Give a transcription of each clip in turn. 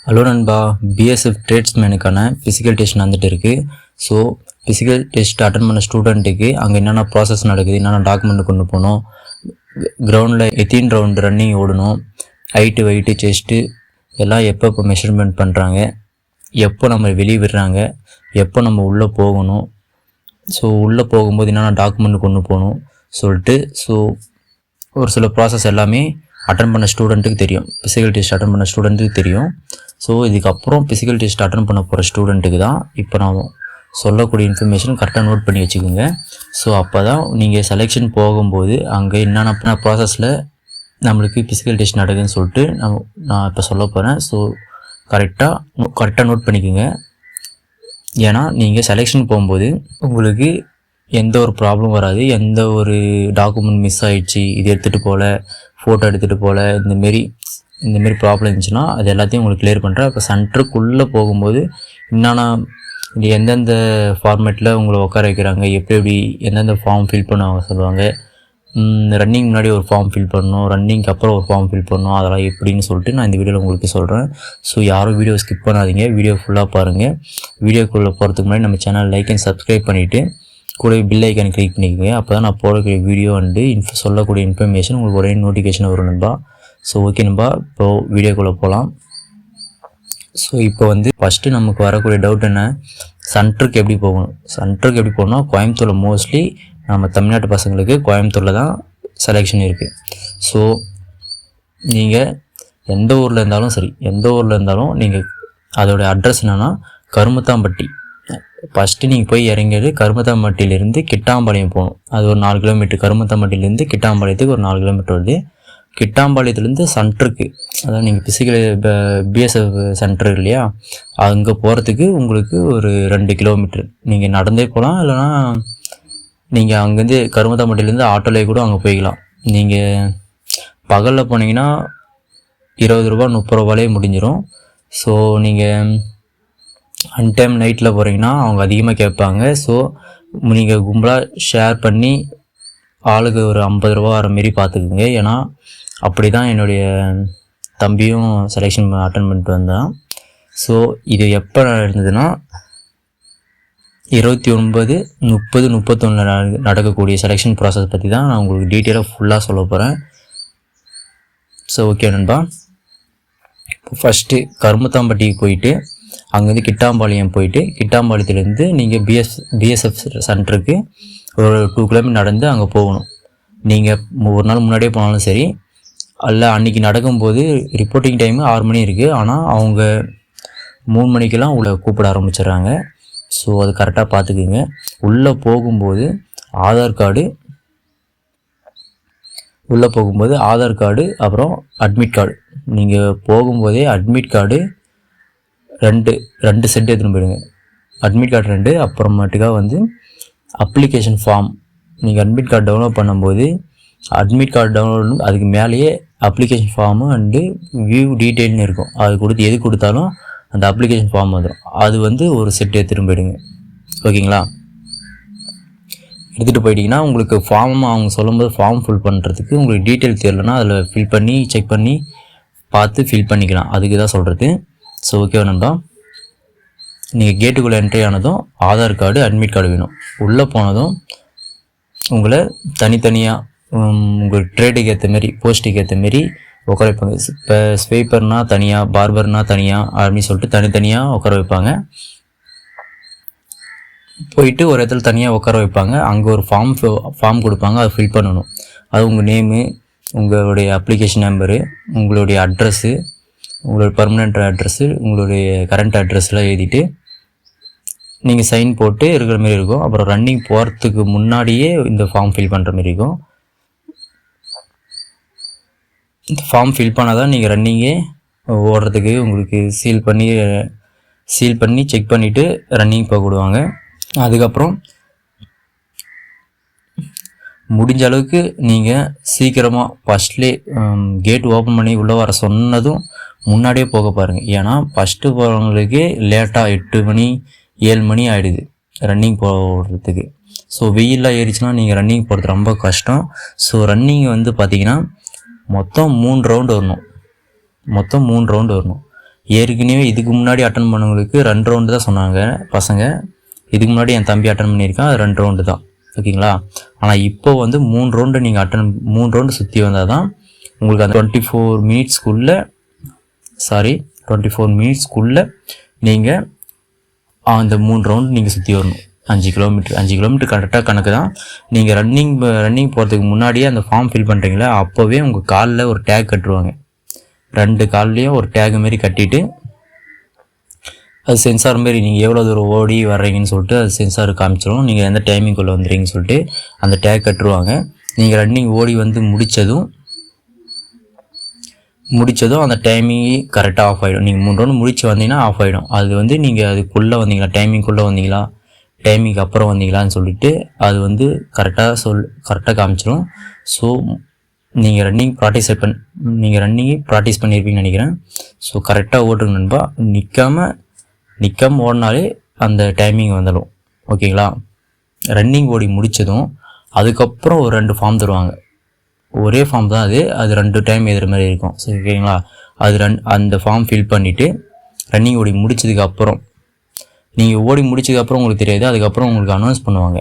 Hello நண்பா, BSF ட்ரேட்ஸ்மேனுக்கான physical test வந்துட்டு இருக்குது. ஸோ ஃபிசிக்கல் டெஸ்ட் அட்டன் பண்ண ஸ்டூடெண்ட்டுக்கு அங்கே என்னென்ன ப்ராசஸ் நடக்குது, என்னென்ன டாக்குமெண்ட் கொண்டு போகணும், கிரவுண்டில் எத்தனை ரவுண்டு ரன்னிங் ஓடணும், ஹைட்டு வெயிட்டு செஸ்ட்டு எல்லாம் எப்போ மெஷர்மெண்ட் பண்ணுறாங்க, எப்போ நம்ம வெளியே விடுறாங்க, எப்போ நம்ம உள்ளே போகணும், ஸோ உள்ளே போகும்போது என்னென்ன டாக்குமெண்ட் கொண்டு போகணும் சொல்லிட்டு ஒரு சில ப்ராசஸ் எல்லாமே அட்டன் பண்ண ஸ்டூடெண்ட்டுக்கு தெரியும். ஃபிசிக்கல் டெஸ்ட் அட்டன் பண்ண ஸ்டூடெண்ட்டுக்கு தெரியும். ஸோ இதுக்கப்புறம் ஃபிசிக்கல் டெஸ்ட் அட்டன் பண்ண போகிற ஸ்டூடெண்ட்டுக்கு தான் இப்போ நான் சொல்லக்கூடிய இன்ஃபர்மேஷன் கரெக்டாக நோட் பண்ணி வச்சுக்கோங்க. ஸோ அப்போ தான் நீங்கள் செலெக்ஷன் போகும்போது அங்கே என்னென்ன ப்ராசஸில் நம்மளுக்கு ஃபிசிக்கல் டெஸ்ட் நடக்குதுன்னு சொல்லிட்டு நான் இப்போ சொல்ல போகிறேன். ஸோ கரெக்டாக நோட் பண்ணிக்கோங்க. ஏன்னா நீங்கள் செலெக்ஷன் போகும்போது உங்களுக்கு எந்த ஒரு ப்ராப்ளம் வராது. எந்த ஒரு டாக்குமெண்ட் மிஸ் ஆகிடுச்சு, இது எடுத்துகிட்டு போகல, ஃபோட்டோ எடுத்துகிட்டு போகல, இந்தமாரி ப்ராப்ளம் இருந்துச்சுன்னா அது எல்லாத்தையும் உங்களுக்கு கிளியர் பண்ணுறேன். இப்போ சென்டருக்குள்ளே போகும்போது என்னென்னா எந்தெந்த ஃபார்மேட்டில் உங்களை உட்கார வைக்கிறாங்க, எப்படி எந்தெந்த ஃபார்ம் ஃபில் பண்ண சொல்லுவாங்க, ரன்னிங் முன்னாடி ஒரு ஃபார்ம் ஃபில் பண்ணணும், ரன்னிங்க்கு அப்புறம் ஒரு ஃபார்ம் ஃபில் பண்ணணும், அதெல்லாம் எப்படின்னு சொல்லிட்டு நான் இந்த வீடியோவில் உங்களுக்கு சொல்கிறேன். ஸோ யாரும் வீடியோ ஸ்கிப் பண்ணாதீங்க, வீடியோ ஃபுல்லாக பாருங்கள். வீடியோக்குள்ளே போகிறதுக்கு முன்னாடி நம்ம சேனல் லைக் அண்ட் சப்ஸ்கிரைப் பண்ணிவிட்டு கூட பில் ஐக்கான் கிளிக் பண்ணிக்கோங்க. அப்போ தான் நான் போடக்கூடிய வீடியோ சொல்லக்கூடிய இன்ஃபர்மேஷன் உங்களுக்கு ஒரே நோட்டிஃபிகேஷன் வரும் நண்பா. ஸோ ஓகே நண்பா, இப்போது வீடியோக்குள்ளே போகலாம். ஸோ இப்போ ஃபஸ்ட்டு நமக்கு வரக்கூடிய டவுட் என்ன, சென்டருக்கு எப்படி போகணும். சென்டருக்கு எப்படி போகணும்னா கோயம்புத்தூரில் மோஸ்ட்லி நம்ம தமிழ்நாட்டு பசங்களுக்கு கோயம்புத்தூரில் தான் செலெக்ஷன் இருக்குது. ஸோ நீங்கள் எந்த ஊரில் இருந்தாலும் நீங்கள் அதோடய அட்ரஸ் என்னென்னா கருமத்தாம்பட்டி. ஃபஸ்ட்டு நீங்கள் போய் இறங்கியது கருமத்தாம்பட்டியிலேருந்து கிட்டாம்பாளையம் போகணும். அது ஒரு 4 கிலோமீட்டர். கருமத்தாம்பட்டியிலேருந்து கிட்டாம்பாளையத்துக்கு ஒரு 4 கிலோமீட்டர் வருது. கிட்டாம்பாளையத்துலேருந்து சென்டருக்கு, அதாவது நீங்கள் பிசிக்கல் பிஎஸ்எஃப் சென்டர் இல்லையா, அங்கே போகிறதுக்கு உங்களுக்கு ஒரு 2 கிலோமீட்டர். நீங்கள் நடந்தே போகலாம், இல்லைனா நீங்கள் அங்கேருந்து கருமத்தாம்பட்டியிலேருந்து ஆட்டோலேயே கூட அங்கே போய்க்கலாம். நீங்கள் பகலில் போனீங்கன்னா 20 ரூபா 30 ரூபாலே முடிஞ்சிடும். ஸோ நீங்கள் அன்டைம் நைட்டில் போகிறீங்கன்னா அவங்க அதிகமாக கேட்பாங்க. ஸோ நீங்கள் கும்பலாக ஷேர் பண்ணி ஆளுக்கு ஒரு 50 ரூபா வர மாரி பார்த்துக்குங்க. ஏன்னா அப்படி தான் என்னுடைய தம்பியும் செலெக்ஷன் அட்டன் பண்ணிட்டு வந்தான். ஸோ இது எப்போ நடந்ததுன்னா 29, 30, 31 நடக்கக்கூடிய செலெக்ஷன் ப்ராசஸ் பற்றி தான் நான் உங்களுக்கு டீட்டெயிலாக ஃபுல்லாக சொல்ல போகிறேன். ஸோ ஓகே நண்பா, ஃபஸ்ட்டு கருமத்தாம்பட்டிக்கு போயிட்டு அங்கேருந்து கிட்டாம்பாளையம் போயிட்டு கிட்டாம்பாளையத்துலேருந்து நீங்கள் பிஎஸ்எஃப் சென்டருக்கு ஒரு 2 கிலோமீட்டர் நடந்து அங்கே போகணும். நீங்கள் ஒரு நாள் முன்னாடியே போனாலும் சரி, அல்ல அன்றைக்கி நடக்கும்போது ரிப்போர்ட்டிங் டைமு 6 மணி இருக்குது. ஆனால் அவங்க 3 மணிக்கெல்லாம் உங்களை கூப்பிட ஆரம்பிச்சிடுறாங்க. ஸோ அது கரெக்டாக பார்த்துக்குங்க. உள்ளே போகும்போது ஆதார் கார்டு அப்புறம் அட்மிட் கார்டு. நீங்கள் போகும்போதே அட்மிட் கார்டு ரெண்டு செட் எடுத்துன்னு போயிடுங்க. அட்மிட் கார்டு 2, அப்புறமேட்டுக்காக அப்ளிகேஷன் ஃபார்ம். நீங்கள் அட்மிட் கார்டு டவுன்லோட் பண்ணும்போது அட்மிட் கார்டு டவுன்லோட் அதுக்கு மேலேயே அப்ளிகேஷன் ஃபார்மு அண்டு வியூ டீட்டெயில்னு இருக்கும். அது எது கொடுத்தாலும் அந்த அப்ளிகேஷன் ஃபார்ம் வந்துடும். அது ஒரு செட் எடுத்துகிட்டு போயிடுங்க. ஓகேங்களா, எடுத்துகிட்டு போயிட்டீங்கன்னா உங்களுக்கு ஃபார்ம் அவங்க சொல்லும்போது ஃபார்ம் ஃபில் பண்ணுறதுக்கு உங்களுக்கு டீட்டெயில் தெரியலன்னா அதில் ஃபில் பண்ணி செக் பண்ணி பார்த்து ஃபில் பண்ணிக்கலாம். அதுக்கு தான் சொல்கிறது. ஸோ ஓகே நண்பா, நீங்கள் கேட்டுக்குள்ளே என்ட்ரி ஆனதும் ஆதார் கார்டு அட்மிட் கார்டு வேணும். உள்ளே போனதும் உங்களை தனித்தனியாக உங்கள் ட்ரேடுக்கு ஏற்ற மாரி போஸ்ட்டுக்கு ஏற்ற மாரி உட்கார வைப்பாங்க. இப்போ ஸ்வைப்பர்னால் தனியாக, பார்பர்னால் தனியாக அப்படின்னு சொல்லிட்டு தனித்தனியாக உட்கார வைப்பாங்க. போயிட்டு ஒரு இடத்துல தனியாக உட்கார வைப்பாங்க. அங்கே ஒரு ஃபார்ம் கொடுப்பாங்க, அதை ஃபில் பண்ணணும். அது உங்கள் நேமு, உங்களுடைய அப்ளிகேஷன் நம்பரு, உங்களுடைய அட்ரஸ்ஸு, உங்களோட பர்மனெண்ட் அட்ரஸ்ஸு, உங்களுடைய கரண்ட் அட்ரஸ்லாம் எழுதிட்டு நீங்கள் சைன் போட்டு இருக்கிற மாரி இருக்கும். அப்புறம் ரன்னிங் போகிறதுக்கு முன்னாடியே இந்த ஃபார்ம் ஃபில் பண்ணுற மாரி இருக்கும். இந்த ஃபார்ம் ஃபில் பண்ணால் தான் நீங்கள் ரன்னிங்கே ஓடுறதுக்கு உங்களுக்கு சீல் பண்ணி செக் பண்ணிவிட்டு ரன்னிங் போக விடுவாங்க. அதுக்கப்புறம் முடிஞ்ச அளவுக்கு நீங்கள் சீக்கிரமாக ஃபஸ்ட்லே கேட் ஓப்பன் பண்ணி உள்ளே வர சொன்னதும் முன்னாடியே போக பாருங்கள். ஏன்னா ஃபஸ்ட்டு போகிறவங்களுக்கு லேட்டாக 8 மணி 7 மணி ஆகிடுது ரன்னிங் போடுறதுக்கு. ஸோ வெயிலில் ஏறிச்சுன்னா நீங்கள் ரன்னிங் போகிறது ரொம்ப கஷ்டம். ஸோ ரன்னிங் பார்த்தீங்கன்னா மொத்தம் 3 ரவுண்டு வரணும். ஏற்கனவே இதுக்கு முன்னாடி அட்டன் பண்ணவங்களுக்கு 2 ரவுண்டு தான் சொன்னாங்க பசங்க. இதுக்கு முன்னாடி என் தம்பி அட்டன் பண்ணியிருக்கான், அது 2 ரவுண்டு தான். ஓகேங்களா. ஆனால் இப்போ வந்து 3 ரவுண்டு நீங்கள் 3 ரவுண்டு சுற்றி வந்தால் தான் உங்களுக்கு அந்த 24 மினிட்ஸ்க்குள்ளே நீங்கள் அந்த 3 ரவுண்டு நீங்கள் சுற்றி வரணும். 5 கிலோமீட்டர் கரெக்டாக கணக்கு தான். நீங்கள் ரன்னிங் போகிறதுக்கு முன்னாடியே அந்த ஃபார்ம் ஃபில் பண்ணுறீங்களா, அப்போவே உங்கள் காலில் ஒரு டேக் கட்டுருவாங்க. 2 கால்லையும் ஒரு டேக் மாரி கட்டிட்டு, அது சென்சார் மாரி நீங்கள் எவ்வளோ தூரம் ஓடி வர்றீங்கன்னு சொல்லிட்டு அது சென்சார் காமிச்சிடும். நீங்கள் எந்த டைமிங்குள்ளே வந்துடுறீங்கன்னு சொல்லிட்டு அந்த டேக் கட்டுருவாங்க. நீங்கள் ரன்னிங் ஓடி வந்து முடித்ததும் அந்த டைமிங்கு கரெக்டாக ஆஃப் ஆகிடும். நீங்கள் 3 ரவுண்டு முடிச்சு வந்தீங்கன்னா ஆஃப் ஆகிடும். அது வந்து நீங்கள் அதுக்குள்ளே வந்தீங்களா, டைமிங்குள்ளே வந்தீங்களா, டைமிங்க்கு அப்புறம் வந்தீங்களான்னு சொல்லிட்டு அது வந்து கரெக்டாக காமிச்சிடும். ஸோ நீங்கள் ரன்னிங் ப்ராக்டிஸ் பண்ணியிருப்பீங்கன்னு நினைக்கிறேன். ஸோ கரெக்டாக ஓட்டுங்க நண்பா. நிற்காம ஓடினாலே அந்த டைமிங் வந்துடும். ஓகேங்களா. ரன்னிங் ஓடி முடித்ததும் அதுக்கப்புறம் ஒரு 2 ஃபார்ம் தருவாங்க. ஒரே ஃபார்ம் தான் அது 2 டைம் எழுதுகிற மாதிரி இருக்கும். சரி, ஓகேங்களா. அந்த ஃபார்ம் ஃபில் பண்ணிவிட்டு ரன்னிங் ஓடி முடிச்சதுக்கப்புறம் நீங்கள் முடிச்சதுக்கப்புறம் உங்களுக்கு தெரியாது. அதுக்கப்புறம் உங்களுக்கு அனௌன்ஸ் பண்ணுவாங்க,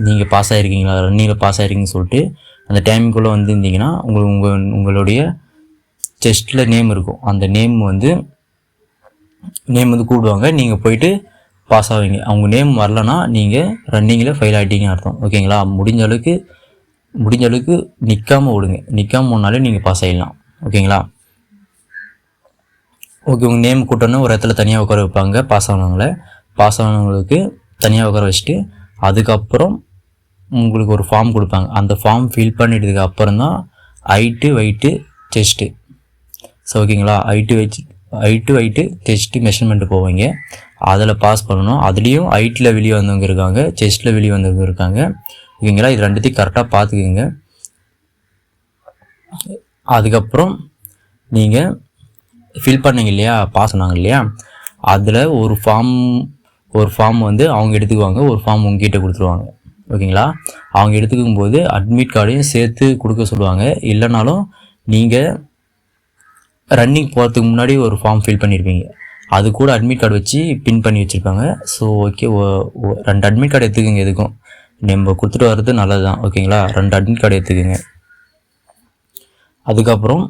நீங்கள் பாஸ் ஆகிருக்கீங்களா, ரன்னிங்கில் பாஸ் ஆகிருக்கீங்கன்னு சொல்லிட்டு. அந்த டைமுக்குள்ளே வந்துருந்தீங்கன்னா உங்களுடைய செஸ்ட்டில் நேம் இருக்கும். அந்த நேம் வந்து கூப்பிடுவாங்க. நீங்கள் போயிட்டு பாஸ் ஆவீங்க. அவங்க நேம் வரலன்னா நீங்கள் ரன்னிங்கில் ஃபெயில் ஆகிட்டீங்கன்னு அர்த்தம். ஓகேங்களா. முடிஞ்ச அளவுக்கு நிற்காமல் ஓடுங்க. நிற்காமல் ஓடினாலே நீங்கள் பாஸ் ஆகிடலாம். ஓகேங்களா. ஓகே, உங்கள் நேம் கூட்டணும் ஒரு இடத்துல தனியாக உட்கார வைப்பாங்க. பாஸ் ஆனவங்களுக்கு தனியாக உட்கார வச்சுட்டு அதுக்கப்புறம் உங்களுக்கு ஒரு ஃபார்ம் கொடுப்பாங்க. அந்த ஃபார்ம் ஃபில் பண்ணிட்டதுக்கு அப்புறம் தான் ஹைட்டு, வெயிட்டு, செஸ்ட்டு. ஸோ ஓகேங்களா. ஹைட்டு வெயிட்டு செஸ்ட்டு மெஷர்மெண்ட்டு போவீங்க. அதில் பாஸ் பண்ணணும். அதுலேயும் ஹைட்டில் வெளியே வந்தவங்க இருக்காங்க, செஸ்ட்டில் வெளியே வந்தவங்க இருக்காங்க. ஓகேங்களா. இது 2த்தையும் கரெக்டாக பார்த்துக்குங்க. அதுக்கப்புறம் நீங்கள் ஃபில் பண்ணிங்க இல்லையா, பாஸ் பண்ணாங்க இல்லையா, அதில் ஒரு ஃபார்ம் வந்து அவங்க எடுத்துக்குவாங்க, ஒரு ஃபார்ம் உங்ககிட்ட கொடுத்துருவாங்க. ஓகேங்களா. அவங்க எடுத்துக்கும் போது அட்மிட் கார்டையும் சேர்த்து கொடுக்க சொல்லுவாங்க. இல்லைனாலும் நீங்கள் ரன்னிங் போகிறதுக்கு முன்னாடி ஒரு ஃபார்ம் ஃபில் பண்ணியிருப்பீங்க, அது கூட அட்மிட் கார்டு வச்சு பின் பண்ணி வச்சுருப்பாங்க. ஸோ ஓகே, 2 அட்மிட் கார்டு எடுத்துக்கோங்க. எதுக்கும் நம்ம கொடுத்துட்டு வர்றது நல்லது தான். ஓகேங்களா. 2 அட்மிட் கார்டு எடுத்துக்கோங்க. அதுக்கப்புறம்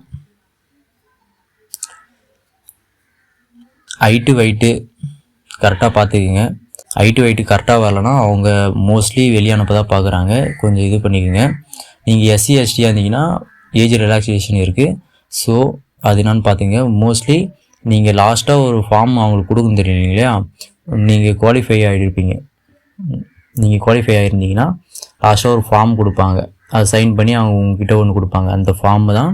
ஹைட்டு வெயிட்டு கரெக்டாக பார்த்துக்குங்க. ஹைட்டு வெயிட்டு கரெக்டாக வரலன்னா அவங்க மோஸ்ட்லி வெளியே அனுப்ப தான் பார்க்குறாங்க. கொஞ்சம் இது பண்ணிக்கோங்க. நீங்கள் SC ST இருந்தீங்கன்னா ஏஜ் ரிலாக்ஸேஷன் இருக்குது. ஸோ அது என்னன்னு பார்த்துங்க. மோஸ்ட்லி நீங்கள் லாஸ்ட்டாக ஒரு ஃபார்ம் அவங்களுக்கு கொடுக்கும் தெரியும் இல்லையா, நீங்கள் குவாலிஃபை ஆகிருந்தீங்கன்னா லாஸ்ட்டாக ஒரு ஃபார்ம் கொடுப்பாங்க. அதை சைன் பண்ணி அவங்க உங்ககிட்ட ஒன்று கொடுப்பாங்க. அந்த ஃபார்மு தான்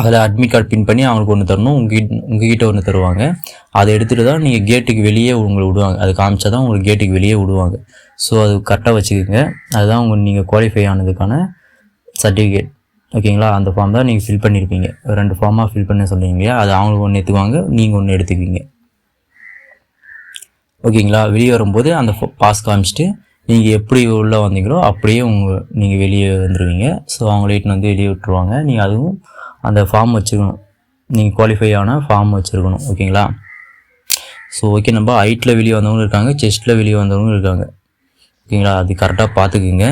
அதில் அட்மிட் கார்டு பின் பண்ணி அவங்களுக்கு ஒன்று தரணும், உங்ககிட்ட ஒன்று தருவாங்க. அதை எடுத்துகிட்டு தான் நீங்கள் கேட்டுக்கு வெளியே உங்களை விடுவாங்க. அது காமிச்சா தான் உங்களுக்கு கேட்டுக்கு வெளியே விடுவாங்க. ஸோ அது கரெக்டாக வச்சுக்கோங்க. அதுதான் நீங்கள் குவாலிஃபை ஆனதுக்கான சர்டிஃபிகேட். ஓகேங்களா. அந்த ஃபார்ம் தான் நீங்கள் ஃபில் பண்ணியிருப்பீங்க. 2 ஃபார்மாக ஃபில் பண்ண சொல்லுவீங்க இல்லையா, அது அவங்களுக்கு ஒன்று எடுத்துக்குவாங்க, நீங்கள் ஒன்று எடுத்துக்குவீங்க. ஓகேங்களா. வெளியே வரும்போது அந்த பாஸ் காமிச்சிட்டு நீங்கள் எப்படி உள்ளே வந்தீங்களோ அப்படியே நீங்கள் வெளியே வந்துடுவீங்க. ஸோ அவங்க லேட் வந்து வெளியே விட்டுருவாங்க. நீங்கள் அதுவும் அந்த ஃபார்ம் வச்சுக்கணும், நீங்கள் குவாலிஃபை ஆன ஃபார்ம் வச்சுருக்கணும். ஓகேங்களா. ஸோ ஓகே, நம்ம ஹைட்டில் வெளியே வந்தவங்க இருக்காங்க, செஸ்ட்டில் வெளியே வந்தவங்க இருக்காங்க. ஓகேங்களா. அது கரெக்டாக பார்த்துக்குங்க.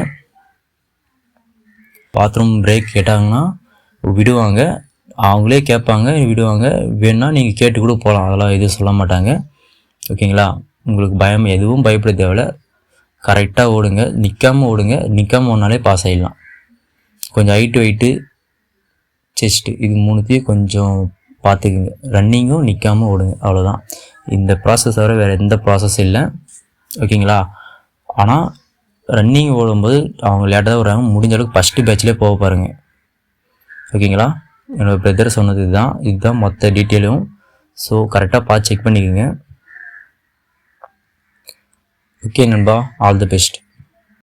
பாத்ரூம் பிரேக் கேட்டாங்கன்னா விடுவாங்க, அவங்களே கேட்பாங்க, விடுவாங்க. வேணுன்னா நீங்கள் கேட்டு கூட போகலாம், அதெல்லாம் எதுவும் சொல்ல மாட்டாங்க. ஓகேங்களா. உங்களுக்கு எதுவும் பயப்பட தேவையில்ல. கரெக்டாக ஓடுங்க, நிற்காமல் ஓடினாலே பாஸ் ஆகிடலாம். கொஞ்சம் ஹைட்டு வெயிட்டு செஸ்ட்டு இது 3த்தையும் கொஞ்சம் பார்த்துக்குங்க. ரன்னிங்கும் நிற்காமல் ஓடுங்க, அவ்வளோதான். இந்த ப்ராசஸ் தவிர வேறு எந்த ப்ராசஸ் இல்லை. ஓகேங்களா. ஆனால் ரன்னிங் ஓடும்போது அவங்க லேட்டாக வராங்க, முடிஞ்ச அளவுக்கு ஃபஸ்ட்டு பேட்ச்லேயே போக பாருங்கள். ஓகேங்களா. என்னோடய பிரதர் சொன்னது இதுதான் மொத்த டீட்டெயிலும். ஸோ கரெக்டாக பார்த்து செக் பண்ணிக்கோங்க. ஓகே நண்பா, ஆல் தி பெஸ்ட்.